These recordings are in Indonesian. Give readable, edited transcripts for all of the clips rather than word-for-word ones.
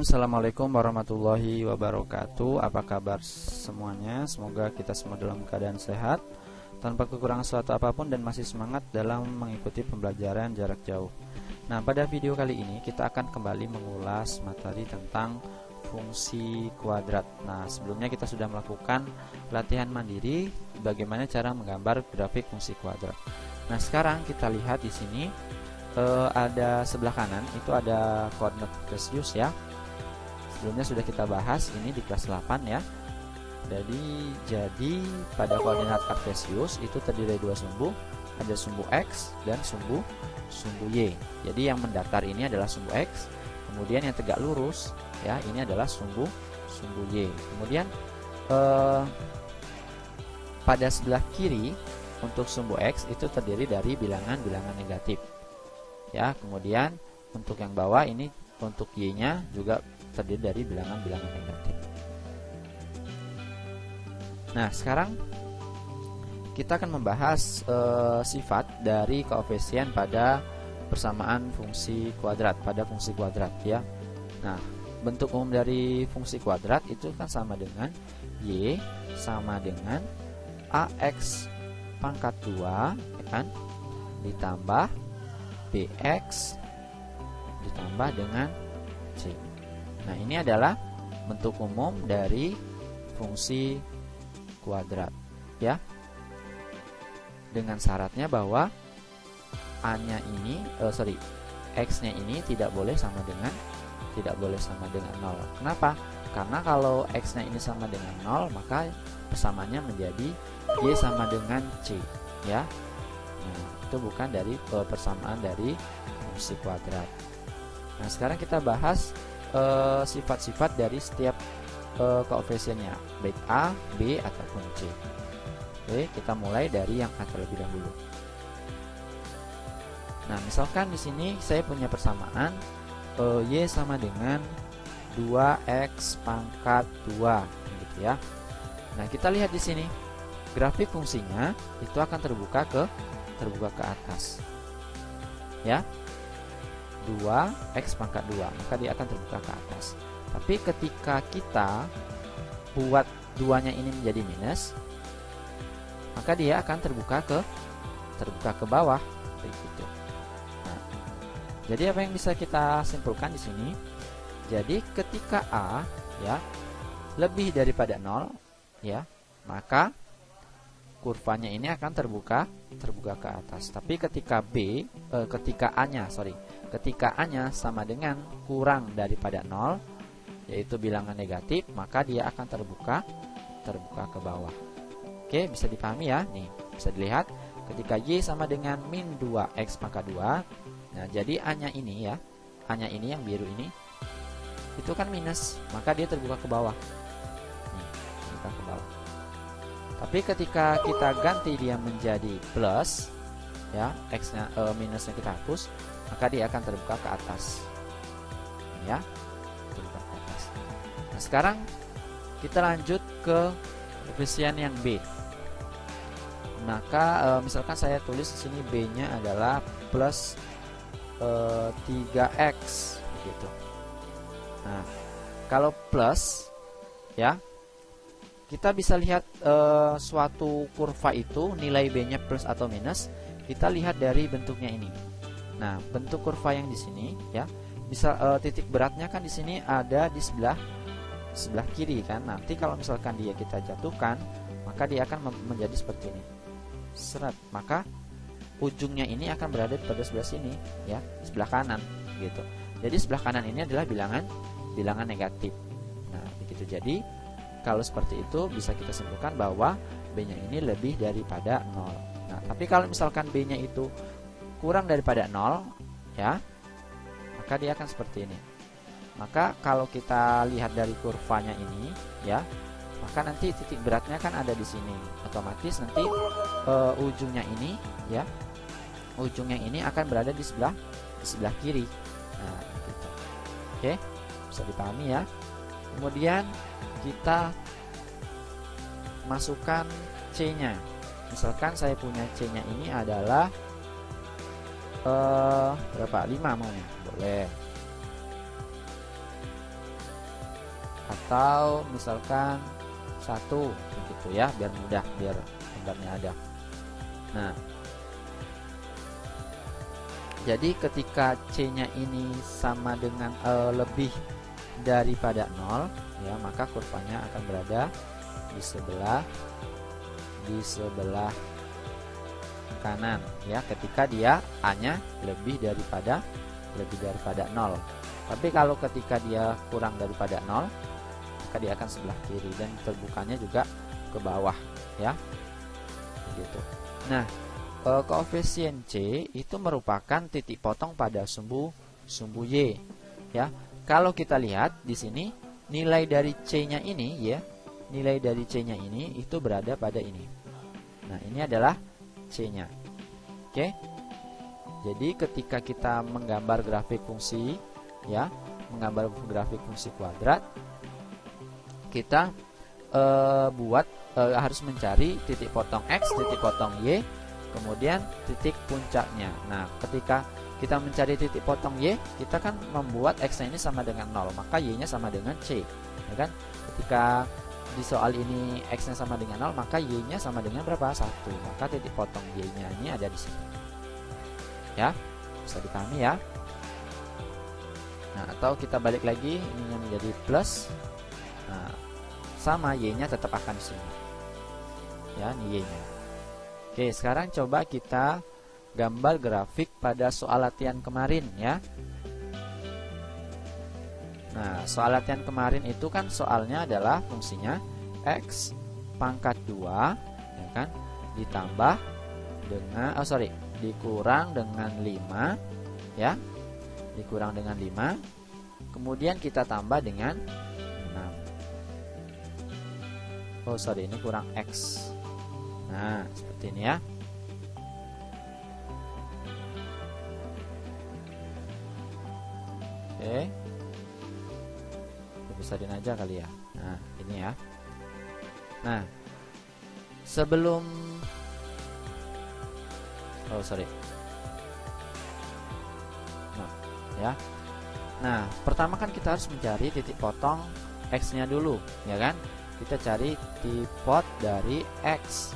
Bismillahirrahmanirrahim. Assalamualaikum warahmatullahi wabarakatuh. Apa kabar semuanya? Semoga kita semua dalam keadaan sehat, tanpa kekurangan suatu apapun, dan masih semangat dalam mengikuti pembelajaran jarak jauh. Nah, pada video kali ini kita akan kembali mengulas materi tentang fungsi kuadrat. Nah, sebelumnya kita sudah melakukan latihan mandiri bagaimana cara menggambar grafik fungsi kuadrat. Nah, sekarang kita lihat di sini ada sebelah kanan itu ada koordinat kartesius ya. Sebelumnya sudah kita bahas ini di kelas 8 ya. Jadi pada koordinat kartesius itu terdiri dari dua sumbu, ada sumbu x dan sumbu y. Jadi yang mendatar ini adalah sumbu x, kemudian yang tegak lurus ya ini adalah sumbu y. Kemudian pada sebelah kiri untuk sumbu x itu terdiri dari bilangan-bilangan negatif. Ya, kemudian untuk yang bawah ini untuk y-nya juga terdiri dari bilangan-bilangan negatif. Nah, sekarang kita akan membahas sifat dari koefisien pada persamaan fungsi kuadrat, pada fungsi kuadrat ya. Nah, bentuk umum dari fungsi kuadrat itu kan sama dengan y sama dengan ax pangkat 2 ya kan, ditambah bx ditambah dengan c. Nah, ini adalah bentuk umum dari fungsi kuadrat ya. Dengan syaratnya bahwa a-nya ini x-nya ini tidak boleh sama dengan 0. Kenapa? Karena kalau x-nya ini sama dengan 0, maka persamaannya menjadi y sama dengan c ya. Nah, itu bukan dari persamaan dari fungsi kuadrat. Nah, sekarang kita bahas sifat-sifat dari setiap koefisiennya, baik a, b ataupun c. Oke, kita mulai dari yang a terlebih dahulu. Nah, misalkan di sini saya punya persamaan y sama dengan 2x pangkat 2 gitu ya. Nah, kita lihat di sini grafik fungsinya itu akan terbuka ke atas ya, 2x pangkat 2, maka dia akan terbuka ke atas. Tapi ketika kita buat 2-nya ini menjadi minus, maka dia akan terbuka ke bawah begitu. Nah, jadi apa yang bisa kita simpulkan di sini? Jadi ketika a ya lebih daripada 0 ya, maka kurvanya ini akan terbuka ke atas. Tapi ketika ketika A-nya sama dengan kurang daripada 0, yaitu bilangan negatif, maka dia akan terbuka ke bawah. Oke, bisa dipahami ya? Nih, bisa dilihat ketika y sama dengan min 2x pangkat 2. Nah, jadi A-nya ini ya, A-nya ini yang biru ini itu kan minus, maka dia terbuka ke bawah. Nih, terbuka ke bawah. Tapi ketika kita ganti dia menjadi plus ya, x-nya minusnya kita hapus, maka dia akan terbuka ke atas ya, terbuka ke atas. Nah, sekarang kita lanjut ke koefisien yang b. Maka misalkan saya tulis di sini b-nya adalah plus 3x gitu. Nah, kalau plus ya, kita bisa lihat suatu kurva itu nilai b-nya plus atau minus, kita lihat dari bentuknya ini. Nah, bentuk kurva yang di sini ya, bisa titik beratnya kan di sini ada di sebelah kiri kan. Nanti kalau misalkan dia kita jatuhkan, maka dia akan menjadi seperti ini. Seret, maka ujungnya ini akan berada pada sebelah sini ya, sebelah kanan gitu. Jadi sebelah kanan ini adalah bilangan negatif. Nah, begitu. Jadi kalau seperti itu bisa kita simpulkan bahwa b-nya ini lebih daripada 0. Nah, tapi kalau misalkan b-nya itu kurang daripada 0 ya, maka dia akan seperti ini. Maka kalau kita lihat dari kurvanya ini ya, maka nanti titik beratnya kan ada di sini. Otomatis nanti ujungnya ini ya, ujungnya ini akan berada di sebelah kiri. Nah, gitu. Oke, bisa dipahami ya. Kemudian kita masukkan C-nya. Misalkan saya punya C-nya ini adalah berapa? 5 maunya. Boleh. atau misalkan 1 begitu ya, biar mudah, biar gambarnya ada. Nah, jadi ketika C-nya ini sama dengan lebih daripada 0 ya, maka kurvanya akan berada di sebelah kanan ya, ketika dia A-nya lebih daripada 0. Tapi kalau ketika dia kurang daripada 0, maka dia akan sebelah kiri dan terbukanya juga ke bawah ya. Begitu. Nah, koefisien C itu merupakan titik potong pada sumbu Y ya. Kalau kita lihat di sini nilai dari C-nya ini ya, nilai dari C-nya ini itu berada pada ini. Nah, ini adalah C-nya. Oke. Jadi ketika kita menggambar grafik fungsi ya, menggambar grafik fungsi kuadrat, kita harus mencari titik potong X, titik potong Y, kemudian titik puncaknya. Nah, ketika kita mencari titik potong Y, kita kan membuat X-nya ini sama dengan 0, maka Y-nya sama dengan C, ya kan? Ketika di soal ini X-nya sama dengan 0, maka Y-nya sama dengan berapa? 1. Maka titik potong Y-nya ini ada di sini. Ya, bisa dipahami ya. Nah, atau kita balik lagi, ininya menjadi plus. Nah, sama Y-nya tetap akan di sini. Ya, ini Y-nya. Oke, sekarang coba kita gambar grafik pada soal latihan kemarin ya. Nah, soal latihan kemarin itu kan soalnya adalah fungsinya X pangkat 2 ya kan, ditambah dengan dikurang dengan 5 ya. Dikurang dengan 5. Kemudian kita tambah dengan 6. Ini kurang X. Nah, seperti ini ya. Oke. Besarin aja kali ya. Nah, ini ya. Nah, sebelum ya. Nah, pertama kan kita harus mencari titik potong X-nya dulu, ya kan? Kita cari tipot dari X.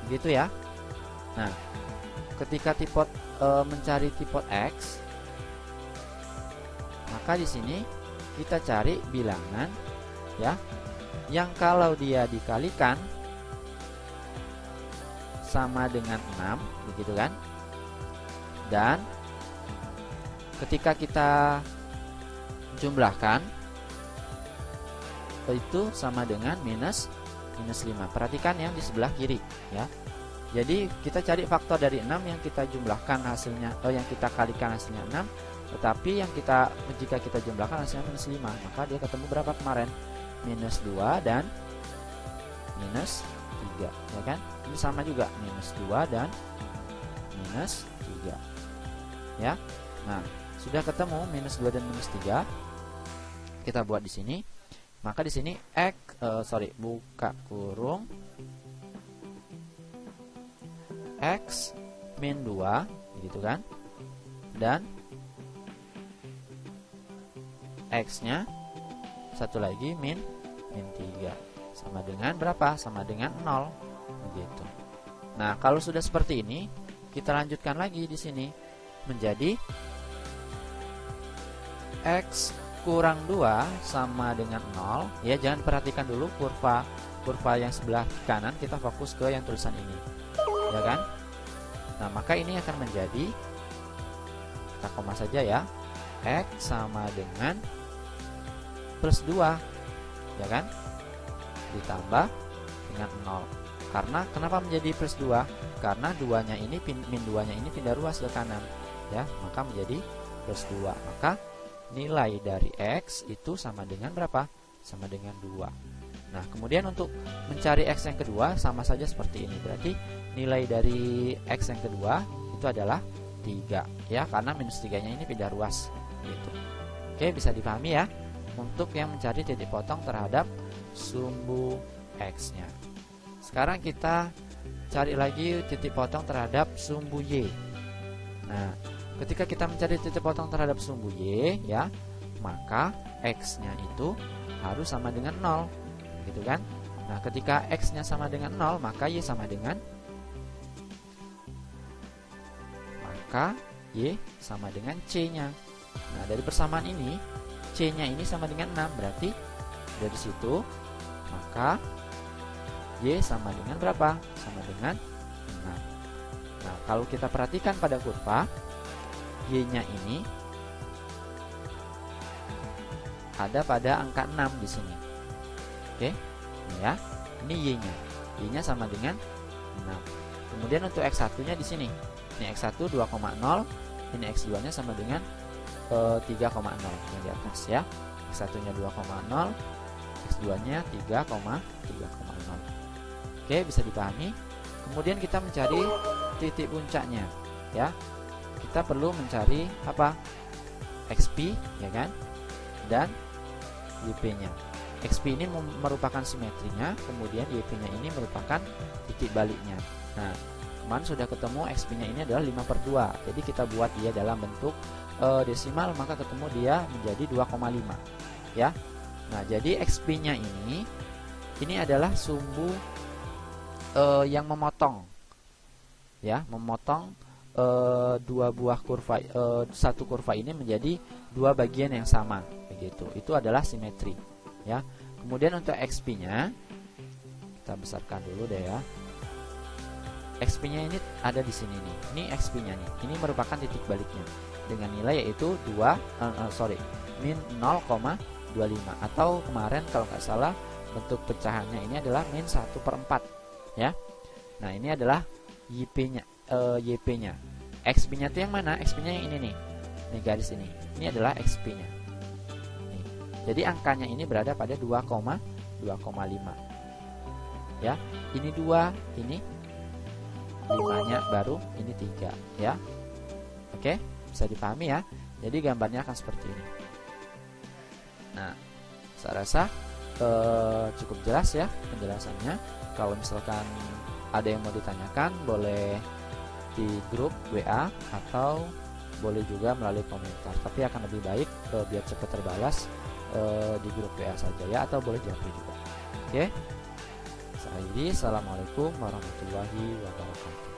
Begitu ya. Nah, ketika mencari tipot X, maka di sini kita cari bilangan ya, yang kalau dia dikalikan sama dengan 6, begitu kan? Dan ketika kita jumlahkan itu sama dengan minus 5. Perhatikan yang di sebelah kiri ya. Jadi kita cari faktor dari 6 yang kita jumlahkan hasilnya, yang kita kalikan hasilnya 6. Tetapi jika kita jumlahkan hasilnya minus 5, maka dia ketemu berapa kemarin? Minus 2 dan minus 3 ya kan? Ini sama juga, minus 2 dan minus 3 ya. Nah, sudah ketemu minus 2 dan minus 3. Kita buat di sini. Maka di sini buka kurung X min 2 gitu kan, dan X-nya satu lagi min 3 sama dengan berapa? Sama dengan 0 begitu. Nah, kalau sudah seperti ini, kita lanjutkan lagi di sini menjadi X kurang 2 sama dengan 0 ya. Jangan perhatikan dulu kurva yang sebelah kanan, kita fokus ke yang tulisan ini ya kan. Nah, maka ini akan menjadi, kita koma saja ya, X sama dengan plus 2 ya kan, ditambah dengan 0. Karena kenapa menjadi plus 2? Karena min 2-nya ini pindah ruas ke kanan ya, maka menjadi plus 2. Maka nilai dari X itu sama dengan berapa? Sama dengan 2. Nah, kemudian untuk mencari X yang kedua sama saja seperti ini. Berarti nilai dari X yang kedua itu adalah 3 ya, karena minus 3-nya ini pindah ruas gitu. Oke, bisa dipahami ya untuk yang mencari titik potong terhadap sumbu X-nya. Sekarang kita cari lagi titik potong terhadap sumbu Y. Nah, ketika kita mencari titik potong terhadap sumbu Y ya, maka X-nya itu harus sama dengan 0, gitu kan? Nah, ketika X-nya sama dengan 0, maka Y sama dengan C-nya. Nah, dari persamaan ini, C-nya ini sama dengan 6, berarti dari situ, maka Y sama dengan berapa? Sama dengan 6. Nah, kalau kita perhatikan pada kurva, Y-nya ini ada pada angka 6 di sini. Oke, ini ya. Ini Y-nya. Y-nya sama dengan 6. Kemudian untuk X1-nya di sini. Ini X1 2,0, ini X2-nya sama dengan 3,0 yang di atas ya. X1-nya 2,0, X2-nya 3,0. Oke, bisa dipahami. Kemudian kita mencari titik puncaknya ya. Kita perlu mencari apa? XP ya kan? Dan YP-nya. XP ini merupakan simetrinya, kemudian YP-nya ini merupakan titik baliknya. Nah, kemarin sudah ketemu XP-nya ini adalah 5/2. Jadi kita buat dia dalam bentuk desimal, maka ketemu dia menjadi 2,5 ya. Nah, jadi XP-nya ini adalah sumbu yang memotong ya, memotong dua buah kurva, satu kurva ini menjadi dua bagian yang sama begitu. Itu adalah simetri ya. Kemudian untuk XP-nya kita besarkan dulu deh ya. XP-nya ini ada di sini nih. Ini XP-nya nih. Ini merupakan titik baliknya dengan nilai yaitu min 0,25, atau kemarin kalau nggak salah bentuk pecahannya ini adalah min 1/4 ya. Nah, ini adalah YP-nya. XP-nya itu yang mana? XP-nya yang ini nih. Nih garis ini. Ini adalah XP-nya. Nih. Jadi angkanya ini berada pada 2,5. Ya. Ini 2, ini 5-nya baru, ini 3 ya. Oke, bisa dipahami ya. Jadi gambarnya akan seperti ini. Nah, saya rasa cukup jelas ya penjelasannya. Kalau misalkan ada yang mau ditanyakan, boleh di grup WA atau boleh juga melalui komentar. Tapi akan lebih baik biar cepat terbalas di grup WA saja ya, atau boleh japri juga. Oke. Saya Assalamualaikum warahmatullahi wabarakatuh.